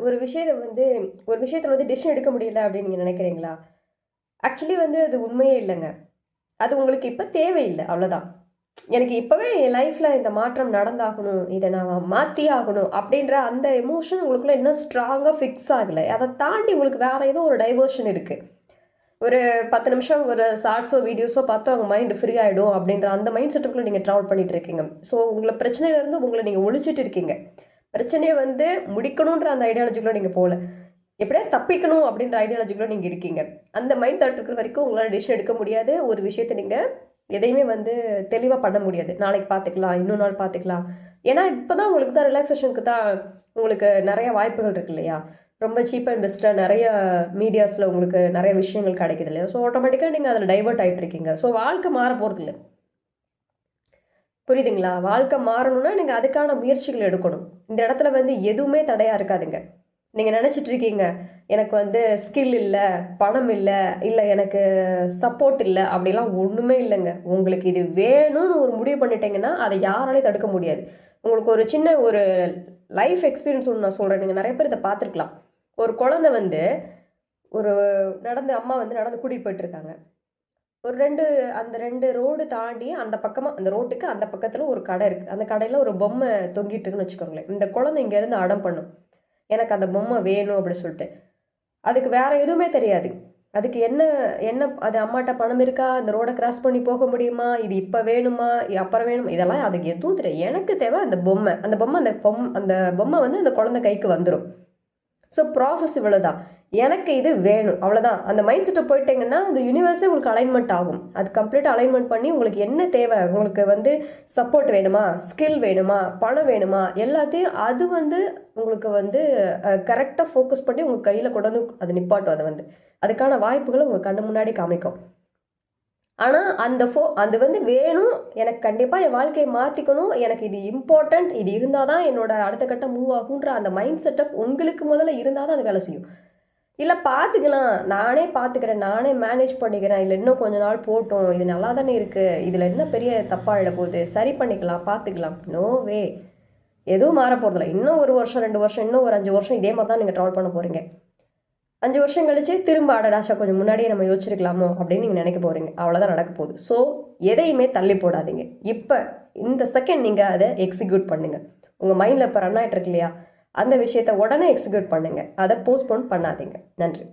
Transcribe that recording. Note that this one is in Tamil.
ஒரு விஷயத்த வந்து ஒரு விஷயத்துல வந்து டிசிஷன் எடுக்க முடியல அப்படின்னு நீங்க நினைக்கிறீங்களா? ஆக்சுவலி வந்து அது உண்மையே இல்லங்க. அது உங்களுக்கு இப்ப தேவையில்ல. அவ்வளோதான். எனக்கு இப்பவே என் லைஃப்ல இந்த மாற்றம் நடந்தாகணும். இத நான் மாத்தியே ஆகணும். அப்படின்ற அந்த எமோஷன் உங்களுக்குள்ள இன்னும் ஸ்ட்ராங்கா ஃபிக்ஸ் ஆகல. அத தாண்டி உங்களுக்கு வேற ஏதோ ஒரு டைவர்ஷன் இருக்கு. ஒரு 10 நிமிஷம் ஒரு ஷார்ட்ஸோ, வீடியோஸோ பார்த்தா உங்க மைண்ட் ஃப்ரீ ஆயிடும் அப்படின்ற அந்த மைண்ட் செட்டுக்குள்ள நீங்க டிராவல் பண்ணிட்டு இருக்கீங்க. ஸோ உங்கள பிரச்சனையிலருந்து உங்கள நீங்க ஒழிச்சிட்டு இருக்கீங்க. பிரச்சனைய வந்து முடிக்கணுன்ற அந்த ஐடியாலஜிக்குள்ள நீங்க போல. எப்படியாவது தப்பிக்கணும் அப்படின்ற ஐடியாலஜிக்குள்ள நீங்க இருக்கீங்க. அந்த மைண்ட் தாட் இருக்கிற வரைக்கும் உங்களால டிசிஷன் எடுக்க முடியாது. ஒரு விஷயத்த நீங்க எதையுமே வந்து தெளிவா பண்ண முடியாது. நாளைக்கு பார்த்துக்கலாம், இன்னொரு நாள் பார்த்துக்கலாம். ஏன்னா, இப்ப தான் உங்களுக்கு தான் ரிலாக்சேஷனுக்கு தான் உங்களுக்கு நெறைய வாய்ப்புகள் இருக்கு இல்லையா? ரொம்ப சீப் அண்ட் பெஸ்ட்டா நெறைய மீடியாஸ்ல உங்களுக்கு நெறைய விஷயங்கள் கிடைக்குது இல்லையா? ஸோ ஆட்டோமேட்டிக்கா நீங்க அதில டைவர்ட் ஆயிட்டு இருக்கீங்க. ஸோ வாழ்க்கை மாற போறதில்ல. புரியுதுங்களா? வாழ்க்கை மாறணும்னா நீங்க அதுக்கான முயற்சிகள் எடுக்கணும். இந்த இடத்துல வந்து எதுவுமே தடையா இருக்காதுங்க. நீங்க நெனச்சிட்டு இருக்கீங்க, எனக்கு வந்து ஸ்கில் இல்ல, பணம் இல்ல, இல்ல எனக்கு சப்போர்ட் இல்ல அப்படிலாம் ஒண்ணுமே இல்லங்க. உங்களுக்கு இது வேணும்னு ஒரு முடிவு பண்ணிட்டீங்கன்னா, அத யாராலயும் தடுக்க முடியாது. உங்களுக்கு ஒரு சின்ன ஒரு லைஃப் எக்ஸ்பீரியன்ஸ் ஒண்ணு நான் சொல்றேன். நீங்க நெறைய பேர் இத பார்த்துருக்கலாம். ஒரு குழந்தை வந்து ஒரு அம்மா வந்து நடந்து கூட்டிட்டு போயிட்டுருக்காங்க. ஒரு 2 ரோடு தாண்டி அந்த பக்கமா அந்த ரோட்டுக்கு அந்த பக்கத்துல ஒரு கடை இருக்கு. அந்த கடையில ஒரு பொம்மை தொங்கிட்டு இருக்குன்னு வச்சுக்கோங்களேன். இந்த குழந்தை இங்கேருந்து அடம் பண்ணும். எனக்கு அந்த பொம்மை வேணும் அப்படி சொல்லிட்டு. அதுக்கு வேற எதுவுமே தெரியாது. அதுக்கு என்ன என்ன அது அம்மாட்ட பணம் இருக்கா? அந்த ரோட கிராஸ் பண்ணி போக முடியுமா? இது இப்ப வேணுமா? அப்புறம் வேணுமா? இதெல்லாம் அதுக்கு எதுவும் தெரியாது. எனக்கு தேவை அந்த பொம்மை. அந்த பொம்மை வந்து அந்த குழந்தை கைக்கு வந்துரும். ஸோ ப்ராசஸ் இவ்வளோதான். எனக்கு இது வேணும். அவ்வளோதான். அந்த மைண்ட் செட்ட போயிட்டீங்கன்னா, அந்த யுனிவர்ஸே உங்களுக்கு அலைன்மென்ட் ஆகும். அது கம்ப்ளீட்டா அலைன்மென்ட் பண்ணி உங்களுக்கு என்ன தேவை? உங்களுக்கு வந்து சப்போர்ட் வேணுமா? ஸ்கில் வேணுமா? பணம் வேணுமா? எல்லாத்தையும் அது வந்து உங்களுக்கு வந்து கரெக்ட்டா ஃபோக்கஸ் பண்ணி உங்க கையில கொண்டு வந்து அது நிப்பாட்டும் அத வந்து. அதுக்கான வாய்ப்புகள உங்க கண்ணு முன்னாடி காமிக்கும். ஆனா, அது வந்து வேணும். எனக்கு கண்டிப்பா என் வாழ்க்கைய மாத்திக்கணும். எனக்கு இது இம்பார்ட்டன்ட். இது இருந்தா தான் என்னோட அடுத்த கட்டம் மூவ் ஆகுன்ற அந்த மைண்ட் செட்டப் உங்களுக்கு முதல்ல இருந்தா தான் அது வேலை செய்யும். இல்ல பார்த்துக்கலாம். நானே பார்த்துக்கிறேன். நானே மேனேஜ் பண்ணிக்கிறேன். இல்ல இன்னும் கொஞ்ச நாள் போட்டும். இது நல்லா தானே இருக்கு. இதுல என்ன பெரிய தப்பாயிட போகுது. சரி பண்ணிக்கலாம், பார்த்துக்கலாம். No way. எதுவும் மாற போறதில்ல. இன்னும் 1 வருஷம், 2 வருஷம், இன்னும் ஒரு 5 வருஷம் இதே மாரி தான் நீங்க ட்ராவல் பண்ண போறீங்க. 5 வருஷம் கழிச்சு திரும்ப அடடாஷா கொஞ்சம் முன்னாடியே நம்ம யோசிச்சிருக்கலாமோ அப்படின்னு நீங்க நினைக்க போறீங்க. அவ்வளோதான் நடக்க போகுது. ஸோ எதையுமே தள்ளி போடாதீங்க. இப்ப இந்த செகண்ட் நீங்க அத எக்ஸிக்யூட் பண்ணுங்க. உங்க மைண்ட்ல இப்ப ரன் ஆயிட்டு இருக்கு இல்லையா? அந்த விஷயத்த உடனே எக்ஸிக்யூட் பண்ணுங்க. அத போஸ்ட்போன் பண்ணாதீங்க. நன்றி.